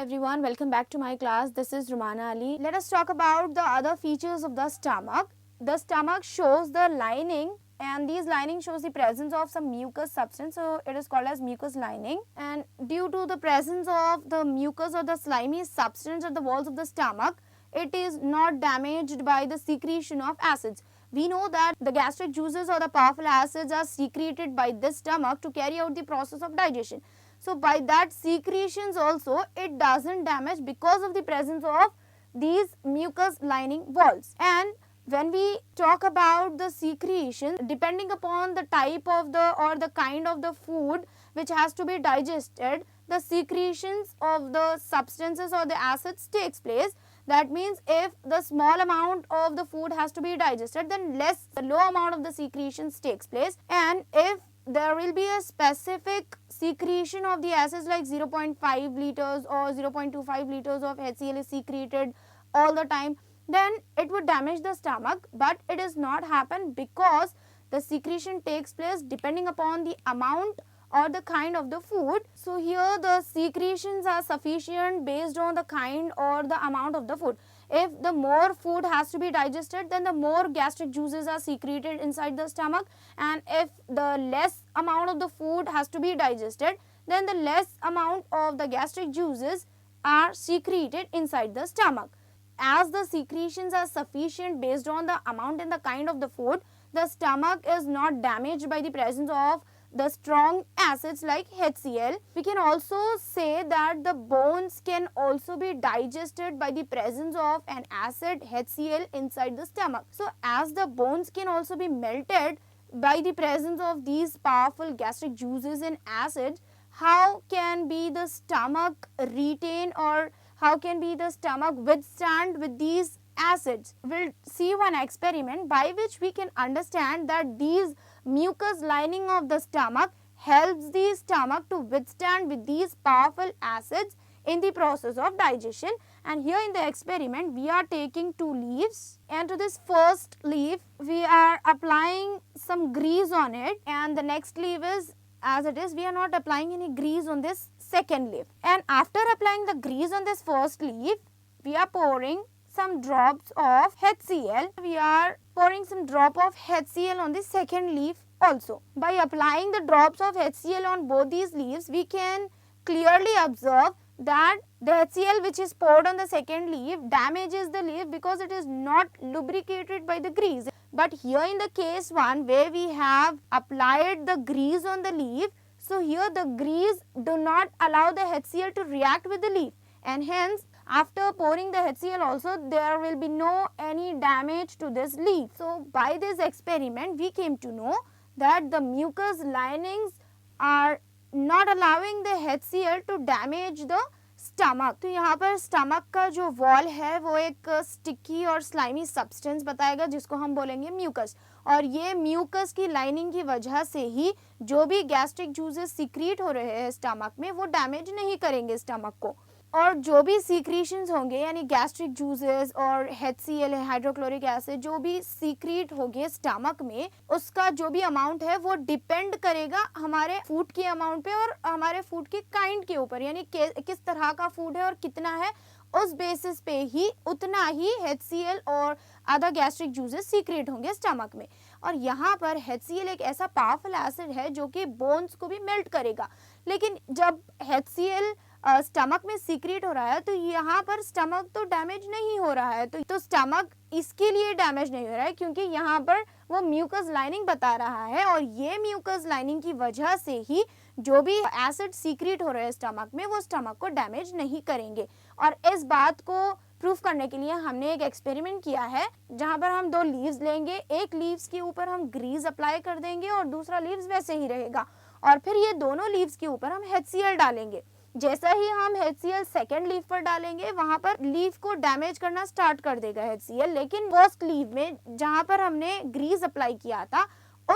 everyone, welcome back to my class. This is Rumana Ali. Let us talk about the other features of the stomach. The stomach shows the lining, and these lining shows the presence of some mucus substance, so it is called as mucus lining. And due to the presence of the mucus or the slimy substance at the walls of the stomach, it is not damaged by the secretion of acids. We know that the gastric juices or the powerful acids are secreted by this stomach to carry out the process of digestion. So by that secretions also it doesn't damage because of the presence of these mucus lining walls. And when we talk about the secretion, depending upon the type of the or the kind of the food which has to be digested, the secretions of the substances or the acids takes place. That means if the small amount of the food has to be digested, then the low amount of the secretions takes place. And if there will be a specific secretion of the acids like 0.5 liters or 0.25 liters of HCl is secreted all the time, then it would damage the stomach, but it does not happen because the secretion takes place depending upon the amount or the kind of the food. So here the secretions are sufficient based on the kind or the amount of the food. If the more food has to be digested, then the more gastric juices are secreted inside the stomach, and if the less amount of the food has to be digested, then the less amount of the gastric juices are secreted inside the stomach. As the secretions are sufficient based on the amount and the kind of the food, the stomach is not damaged by the presence of the strong acids like HCl. We can also say that the bones can also be digested by the presence of an acid HCl inside the stomach. So as the bones can also be melted by the presence of these powerful gastric juices and acids, how can be the stomach retain or how can be the stomach withstand with these acids? We'll see one experiment by which we can understand that these mucus lining of the stomach helps the stomach to withstand with these powerful acids in the process of digestion. And here in the experiment we are taking two leaves, and to this first leaf we are applying some grease on it, and the next leaf is as it is. We are not applying any grease on this second leaf. And after applying the grease on this first leaf, we are pouring some drops of HCl. We are pouring some drop of HCl on the second leaf also. By applying the drops of HCl on both these leaves, we can clearly observe that the HCl which is poured on the second leaf damages the leaf because it is not lubricated by the grease. But here in the case 1 where we have applied the grease on the leaf, so here the grease do not allow the HCl to react with the leaf, and hence after pouring the HCl also there will be no any damage to this leaf. So by this experiment we came to know that the mucus linings are not allowing the HCl to damage the stomach. तो यहाँ पर stomach का जो wall है वो एक sticky और slimy substance बताएगा जिसको हम बोलेंगे म्यूकस, और ये म्यूकस की लाइनिंग की वजह से ही जो भी गैस्ट्रिक जूसेस सीक्रेट हो रहे हैं स्टमक में वो डैमेज नहीं करेंगे स्टमक को, और जो भी सीक्रेशंस होंगे यानी गैस्ट्रिक जूसेस और HCl हाइड्रोक्लोरिक एसिड जो भी सीक्रेट होंगे स्टमक में, उसका जो भी अमाउंट है वो डिपेंड करेगा हमारे फूड के अमाउंट पे और हमारे फूड के काइंड के ऊपर, यानी किस तरह का फूड है और कितना है, उस बेसिस पे ही उतना ही HCl और अदर गैस्ट्रिक जूसेस सीक्रेट होंगे स्टमक में। और यहाँ पर HCl एक ऐसा पावरफुल एसिड है जो कि बोन्स को भी मेल्ट करेगा, लेकिन जब HCl स्टमक में सीक्रेट हो रहा है तो यहाँ पर स्टमक तो डैमेज नहीं हो रहा है, तो स्टमक इसके लिए डैमेज नहीं हो रहा है क्योंकि यहाँ पर वो म्यूकस लाइनिंग बता रहा है, और ये म्यूकस लाइनिंग की वजह से ही जो भी एसिड सीक्रेट हो रहे हैं स्टमक में वो स्टमक को डैमेज नहीं करेंगे। और इस बात को प्रूफ करने के लिए हमने एक एक्सपेरिमेंट किया है जहाँ पर हम दो लीव्स लेंगे, एक लीव्स के ऊपर हम ग्रीस अप्लाई कर देंगे और दूसरा लीव्स वैसे ही रहेगा, और फिर ये दोनों लीव्स के ऊपर हम HCl डालेंगे। जैसा ही हम HCl सेकेंड लीफ पर डालेंगे वहां पर लीफ को डैमेज करना स्टार्ट कर देगा HCl, लेकिन फर्स्ट लीफ में जहां पर हमने ग्रीस अप्लाई किया था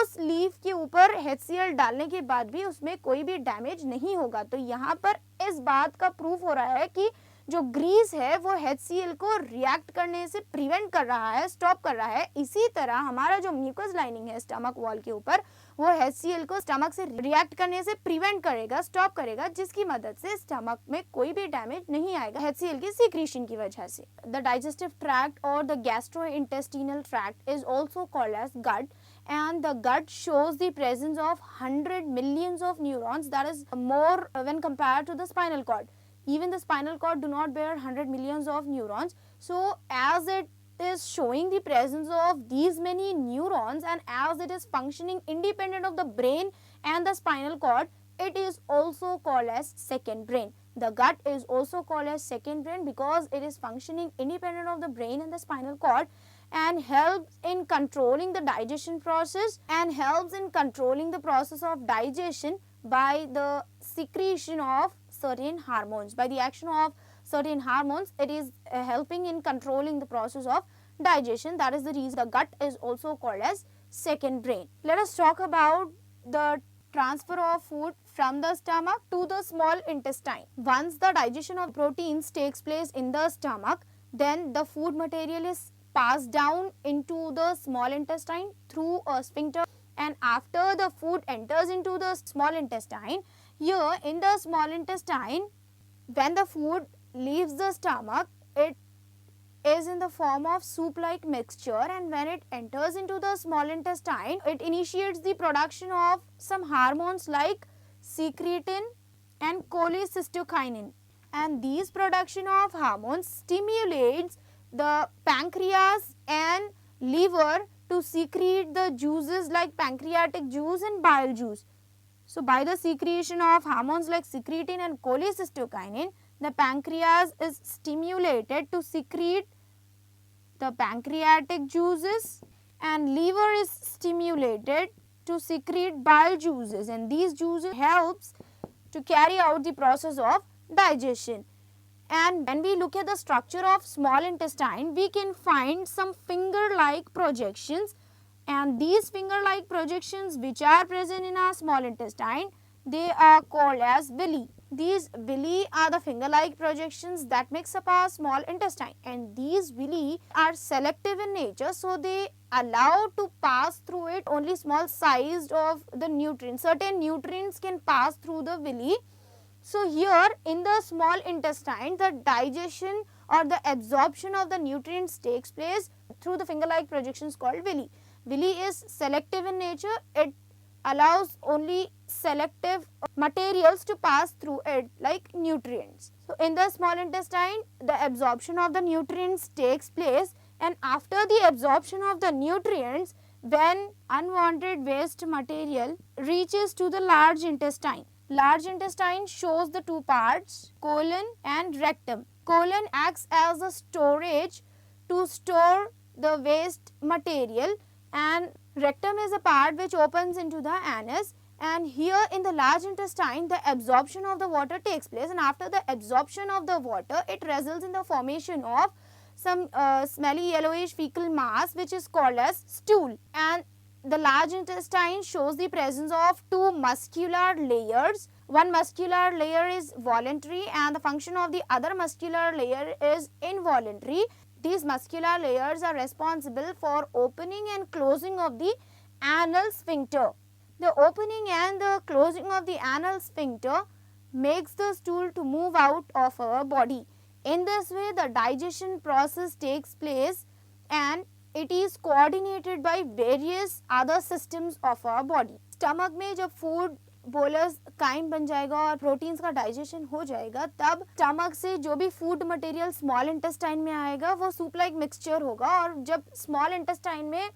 उस लीफ के ऊपर HCl डालने के बाद भी उसमें कोई भी डैमेज नहीं होगा। तो यहाँ पर इस बात का प्रूफ हो रहा है कि जो ग्रीस है वो HCl को रिएक्ट करने से प्रिवेंट कर रहा है, स्टॉप कर रहा है। इसी तरह हमारा जो म्यूकस लाइनिंग है स्टमक वॉल के ऊपर, वो HCl को स्टमक से रिएक्ट करने से प्रिवेंट करेगा, स्टॉप करेगा, जिसकी मदद से स्टमक में कोई भी डैमेज नहीं आएगा HCl की सीक्रेशन की वजह से। द डाइजेस्टिव ट्रैक्ट और the gastrointestinal tract is also called as gut, and the gut shows the presence of 100 millions of neurons, that is more when compared to the spinal cord. Even the spinal cord do not bear 100 millions of neurons. So as it is showing the presence of these many neurons and as it is functioning independent of the brain and the spinal cord, it is also called as second brain. The gut is also called as second brain because it is functioning independent of the brain and the spinal cord, and helps in controlling the digestion process and helps in controlling the process of digestion by the secretion of certain hormones. By the action of certain hormones, it is helping in controlling the process of digestion. That is the reason the gut is also called as second brain. Let us talk about the transfer of food from the stomach to the small intestine. Once the digestion of proteins takes place in the stomach, then the food material is passed down into the small intestine through a sphincter, and after the food enters into the small intestine, here in the small intestine, when the food leaves the stomach, it is in the form of soup like mixture, and when it enters into the small intestine, it initiates the production of some hormones like secretin and cholecystokinin, and these production of hormones stimulates the pancreas and liver to secrete the juices like pancreatic juice and bile juice. So by the secretion of hormones like secretin and cholecystokinin, the pancreas is stimulated to secrete the pancreatic juices and liver is stimulated to secrete bile juices, and these juices helps to carry out the process of digestion. And when we look at the structure of small intestine, we can find some finger-like projections, and these finger-like projections which are present in our small intestine, they are called as villi. These villi are the finger-like projections that makes up our small intestine, and these villi are selective in nature, so they allow to pass through it only small sized of the nutrients. Certain nutrients can pass through the villi. So here in the small intestine, the digestion or the absorption of the nutrients takes place through the finger-like projections called villi. Villi is selective in nature. It allows only selective materials to pass through it like nutrients. So in the small intestine, the absorption of the nutrients takes place, and after the absorption of the nutrients, when unwanted waste material reaches to the large intestine. Large intestine shows the two parts, colon and rectum. Colon acts as a storage to store the waste material, and rectum is a part which opens into the anus, and here in the large intestine the absorption of the water takes place, and after the absorption of the water it results in the formation of some smelly yellowish fecal mass which is called as stool. And the large intestine shows the presence of two muscular layers. One muscular layer is voluntary and the function of the other muscular layer is involuntary. These muscular layers are responsible for opening and closing of the anal sphincter. The opening and the closing of the anal sphincter makes the stool to move out of our body. In this way, the digestion process takes place and it is coordinated by various other systems of our body. Stomach में जब food bolus crime बन जाएगा और proteins का digestion हो जाएगा, तब stomach से जो भी फूड मटेरियल स्मॉल इंटेस्टाइन में आएगा वो सूप लाइक मिक्सचर होगा, और जब स्मॉल इंटेस्टाइन में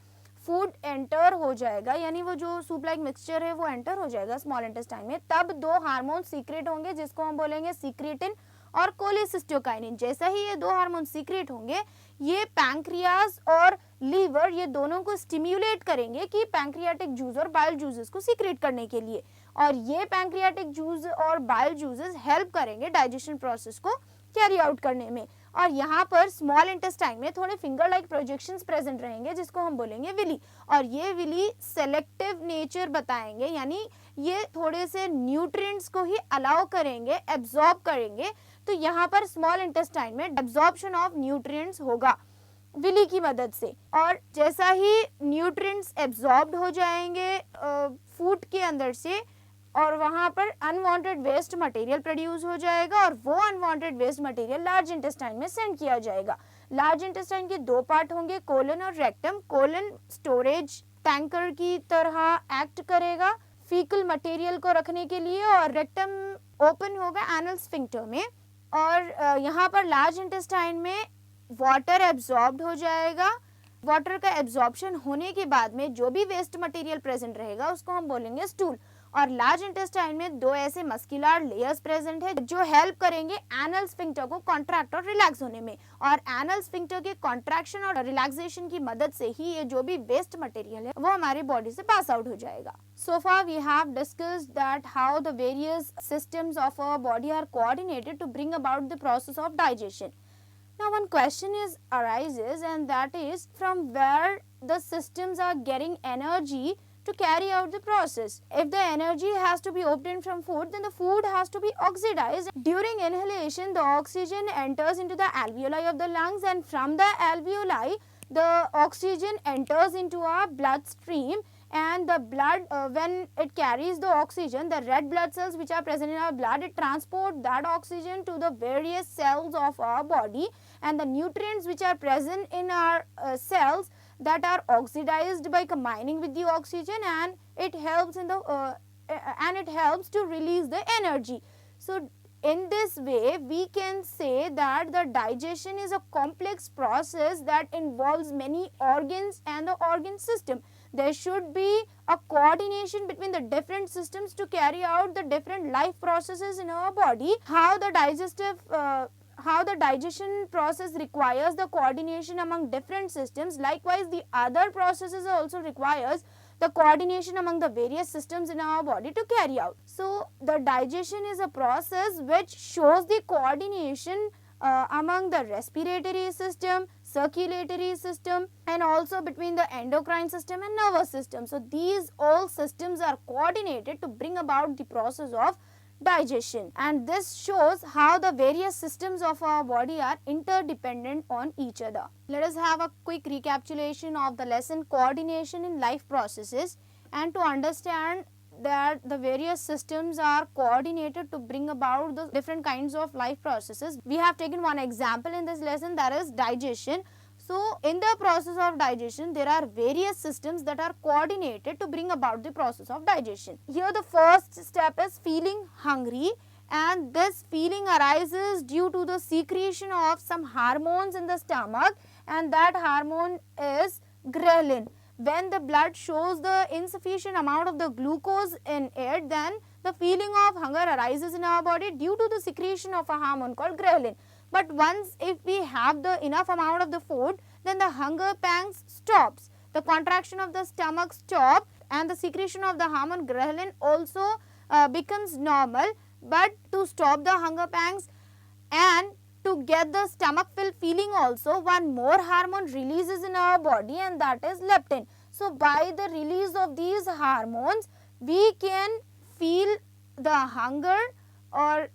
फूड एंटर हो जाएगा, यानी वो जो सूप लाइक मिक्सचर है वो एंटर हो जाएगा स्मॉल इंटेस्टाइन में, तब दो हार्मोन सीक्रेट होंगे जिसको हम बोलेंगे सीक्रेटिन और कोलेसिस्टोकाइनिन। जैसा ही ये दो हार्मोन सीक्रेट होंगे, ये पैंक्रियाज और लीवर ये दोनों को स्टिम्युलेट करेंगे कि पैंक्रियाटिक जूस और बाइल जूसेस को सीक्रेट करने के लिए, और ये पैंक्रियाटिक जूस और बाइल जूसेस हेल्प करेंगे डाइजेशन प्रोसेस को कैरी आउट करने में। और यहाँ पर स्मॉल इंटेस्टाइन में थोड़े फिंगर लाइक प्रोजेक्शंस प्रेजेंट रहेंगे जिसको हम बोलेंगे विली, और ये विली सेलेक्टिव नेचर बताएंगे, यानी ये थोड़े से न्यूट्रिएंट्स को ही अलाउ करेंगे, एब्जॉर्ब करेंगे, तो यहाँ पर स्मॉल इंटेस्टाइन में एब्जॉर्प्शन ऑफ न्यूट्रिएंट्स होगा विली की मदद से, और जैसा ही न्यूट्रिएंट्स एब्जॉर्ब्ड हो जाएंगे फूड के अंदर से, और वहाँ पर अनवांटेड वेस्ट मटेरियल प्रोड्यूस हो जाएगा, और वो unwanted waste material large intestine में सेंड किया जाएगा। लार्ज इंटेस्टाइन के दो पार्ट होंगे, कोलन और रेक्टम। कोलन स्टोरेज टैंकर की तरह एक्ट करेगा फीकल मटेरियल को रखने के लिए, और रेक्टम ओपन होगा एनल स्फिंक्टर में, और यहाँ पर लार्ज इंटेस्टाइन में वाटर एब्जॉर्ब्ड हो जाएगा। वाटर का एब्जॉर्प्शन होने के बाद में जो भी वेस्ट मटेरियल प्रेजेंट रहेगा उसको हम बोलेंगे स्टूल। और लार्ज इंटेस्टाइन में दो ऐसे मस्कुलर लेयर्स प्रेजेंट है जो हेल्प करेंगे एनल स्फिंक्टर को कॉन्ट्रैक्ट और रिलैक्स होने में, और एनल स्फिंक्टर के कॉन्ट्रैक्शन और रिलैक्सेशन की मदद से ही ये जो भी वेस्ट मटेरियल है वो हमारी बॉडी से पास आउट हो जाएगा। So far we have discussed that how the various systems of our body are coordinated to bring about the process of digestion. Now one question arises, and that is, from where the systems are getting energy to carry out the process. If the energy has to be obtained from food, then the food has to be oxidized. During inhalation, the oxygen enters into the alveoli of the lungs, and from the alveoli, the oxygen enters into our bloodstream, and the blood, when it carries the oxygen, the red blood cells which are present in our blood, it transport that oxygen to the various cells of our body, and the nutrients which are present in our cells, that are oxidized by combining with the oxygen, and it helps in the and it helps to release the energy. So in this way we can say that the digestion is a complex process that involves many organs and the organ system. There should be a coordination between the different systems to carry out the different life processes in our body. How the digestion process requires the coordination among different systems, likewise the other processes also requires the coordination among the various systems in our body to carry out. So the digestion is a process which shows the coordination among the respiratory system, circulatory system, and also between the endocrine system and nervous system. So these all systems are coordinated to bring about the process of digestion, and this shows how the various systems of our body are interdependent on each other. Let us have a quick recapitulation of the lesson coordination in life processes, and to understand that the various systems are coordinated to bring about the different kinds of life processes. We have taken one example in this lesson, that is digestion. So in the process of digestion, there are various systems that are coordinated to bring about the process of digestion. Here the first step is feeling hungry, and this feeling arises due to the secretion of some hormones in the stomach, and that hormone is ghrelin. When the blood shows the insufficient amount of the glucose in it, then the feeling of hunger arises in our body due to the secretion of a hormone called ghrelin. But once if we have the enough amount of the food, then the hunger pangs stops. The contraction of the stomach stops, and the secretion of the hormone ghrelin also becomes normal. But to stop the hunger pangs and to get the stomach fill feeling also, one more hormone releases in our body, and that is leptin. So by the release of these hormones, we can feel the hunger, or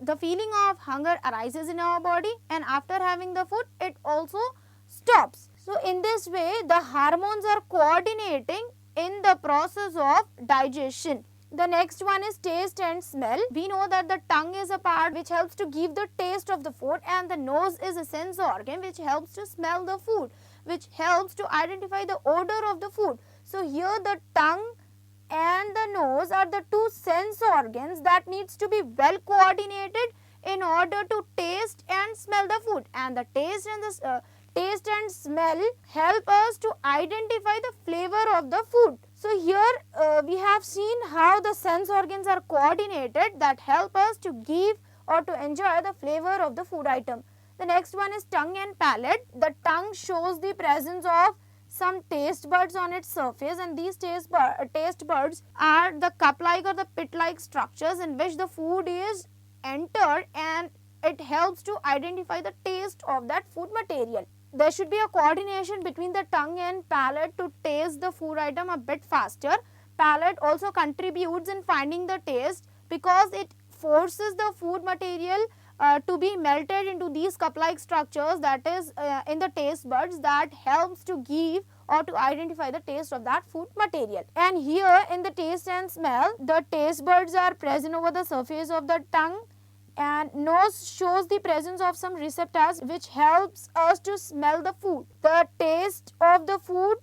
the feeling of hunger arises in our body, and after having the food it also stops. So in this way the hormones are coordinating in the process of digestion. The next one is taste and smell. We know that the tongue is a part which helps to give the taste of the food, and the nose is a sense organ which helps to smell the food, which helps to identify the odor of the food. So here the tongue and the nose are the two sense organs that needs to be well coordinated in order to taste and smell the food, and the taste and smell help us to identify the flavor of the food. So here we have seen how the sense organs are coordinated that help us to give or to enjoy the flavor of the food item. The next one is tongue and palate. The tongue shows the presence of some taste buds on its surface, and these taste buds are the cup-like or the pit-like structures in which the food is entered, and it helps to identify the taste of that food material. There should be a coordination between the tongue and palate to taste the food item a bit faster. Palate also contributes in finding the taste because it forces the food material to be melted into these cup-like structures, that is in the taste buds, that helps to give or to identify the taste of that food material. And here in the taste and smell, the taste buds are present over the surface of the tongue, and nose shows the presence of some receptors which helps us to smell the food. The taste of the food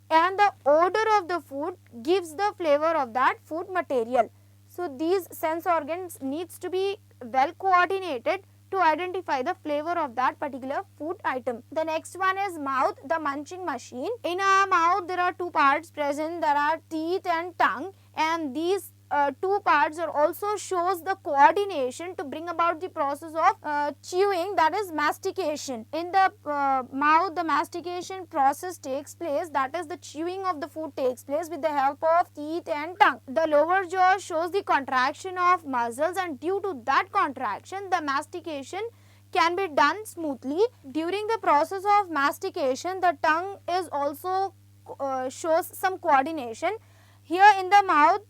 and the odor of the food gives the flavor of that food material. So these sense organs needs to be well coordinated to identify the flavor of that particular food item. The next one is mouth, the munching machine. In our mouth there are two parts present, there are teeth and tongue, and these two parts are also shows the coordination to bring about the process of chewing, that is mastication. In the mouth, the mastication process takes place, that is the chewing of the food takes place with the help of teeth and tongue. The lower jaw shows the contraction of muscles, and due to that contraction the mastication can be done smoothly. During the process of mastication, the tongue is also shows some coordination. Here in the mouth,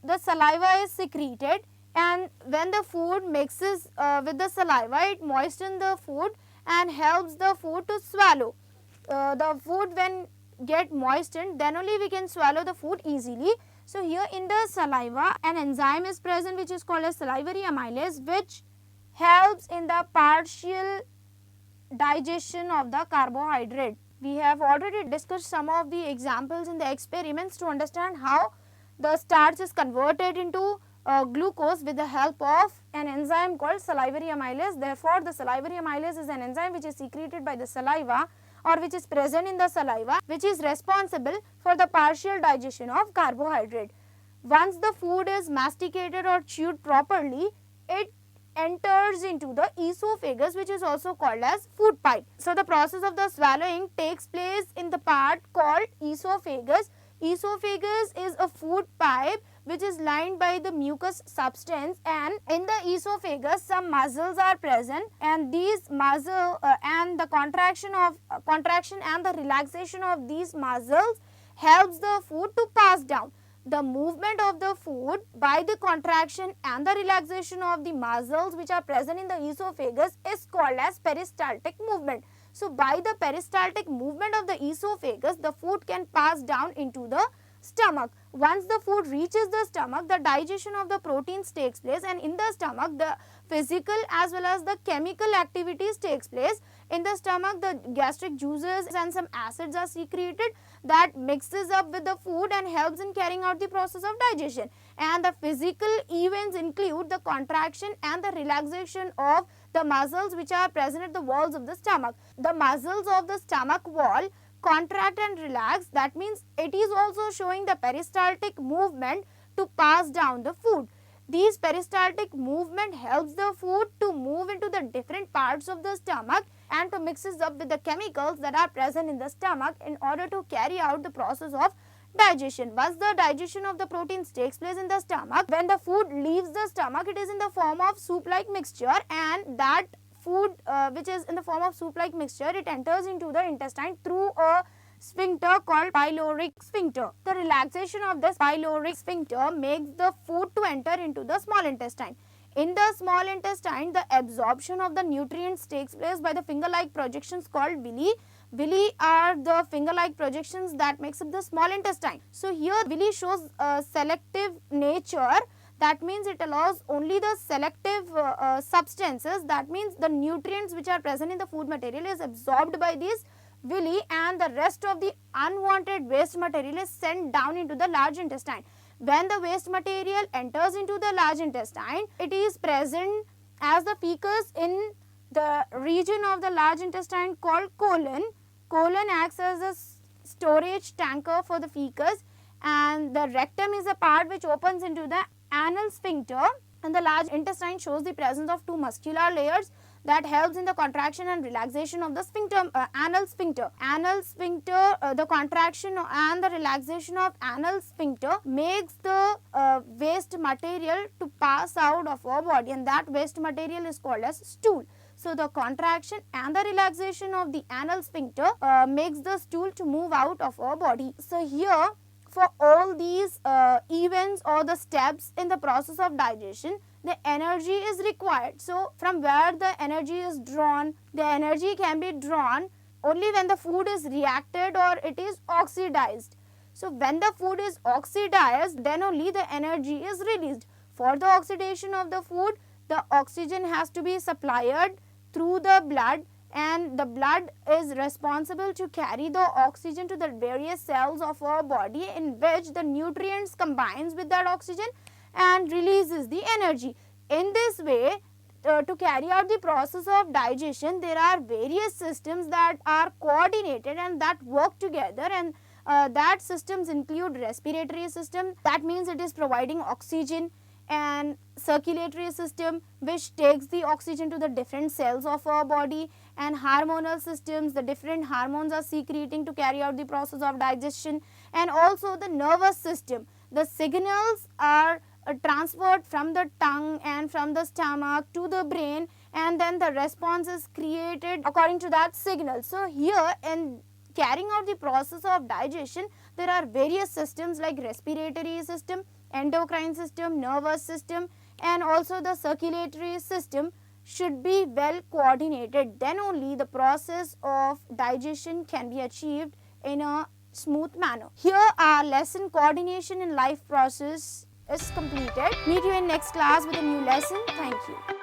the saliva is secreted, and when the food mixes with the saliva, it moistens the food and helps the food to swallow. The food when get moistened, then only we can swallow the food easily. So here in the saliva, an enzyme is present which is called as salivary amylase, which helps in the partial digestion of the carbohydrate. We have already discussed some of the examples in the experiments to understand how the starch is converted into glucose with the help of an enzyme called salivary amylase. Therefore, the salivary amylase is an enzyme which is secreted by the saliva or which is present in the saliva, which is responsible for the partial digestion of carbohydrate. Once the food is masticated or chewed properly, it enters into the esophagus, which is also called as food pipe. So the process of the swallowing takes place in the part called esophagus. Esophagus is a food pipe which is lined by the mucous substance, and in the esophagus some muscles are present, and these muscle and the contraction and the relaxation of these muscles helps the food to pass down. The movement of the food by the contraction and the relaxation of the muscles which are present in the esophagus is called as peristaltic movement. So by the peristaltic movement of the esophagus, the food can pass down into the stomach. Once the food reaches the stomach, the digestion of the proteins takes place, and in the stomach the physical as well as the chemical activities takes place. In the stomach, the gastric juices and some acids are secreted that mixes up with the food and helps in carrying out the process of digestion. And the physical events include the contraction and the relaxation of the muscles which are present at the walls of the stomach. The muscles of the stomach wall contract and relax, that means it is also showing the peristaltic movement to pass down the food. These peristaltic movement helps the food to move into the different parts of the stomach and to mixes up with the chemicals that are present in the stomach in order to carry out the process of digestion. Once the digestion of the proteins takes place in the stomach, when the food leaves the stomach, it is in the form of soup-like mixture, and that food which is in the form of soup-like mixture, it enters into the intestine through a sphincter called pyloric sphincter. The relaxation of this pyloric sphincter makes the food to enter into the small intestine. In the small intestine, the absorption of the nutrients takes place by the finger-like projections called villi. Villi are the finger-like projections that makes up the small intestine. So here villi shows a selective nature. That means it allows only the selective substances. That means the nutrients which are present in the food material is absorbed by these villi, and the rest of the unwanted waste material is sent down into the large intestine. When the waste material enters into the large intestine, it is present as the fecus in the region of the large intestine called colon. Colon acts as a storage tanker for the fecus, and the rectum is a part which opens into the anal sphincter, and the large intestine shows the presence of two muscular layers that helps in the contraction and relaxation of the sphincter, anal sphincter. Anal sphincter, the contraction and the relaxation of anal sphincter makes the waste material to pass out of our body, and that waste material is called as stool. So the contraction and the relaxation of the anal sphincter makes the stool to move out of our body. So here, for all these events events or the steps in the process of digestion, the energy is required. So from where the energy is drawn? The energy can be drawn only when the food is reacted or it is oxidized. So when the food is oxidized, then only the energy is released. For the oxidation of the food, the oxygen has to be supplied through the blood, and the blood is responsible to carry the oxygen to the various cells of our body, in which the nutrients combines with that oxygen and releases the energy. In this way, to carry out the process of digestion, there are various systems that are coordinated and that work together, and that systems include respiratory system, that means it is providing oxygen, and circulatory system which takes the oxygen to the different cells of our body, and hormonal systems, the different hormones are secreting to carry out the process of digestion, and also the nervous system. The signals are transferred from the tongue and from the stomach to the brain, and then the response is created according to that signal. So here in carrying out the process of digestion, there are various systems like respiratory system, endocrine system, nervous system, and also the circulatory system should be well coordinated. Then only the process of digestion can be achieved in a smooth manner. Here our lesson coordination in life process is completed. Meet you in next class with a new lesson. Thank you.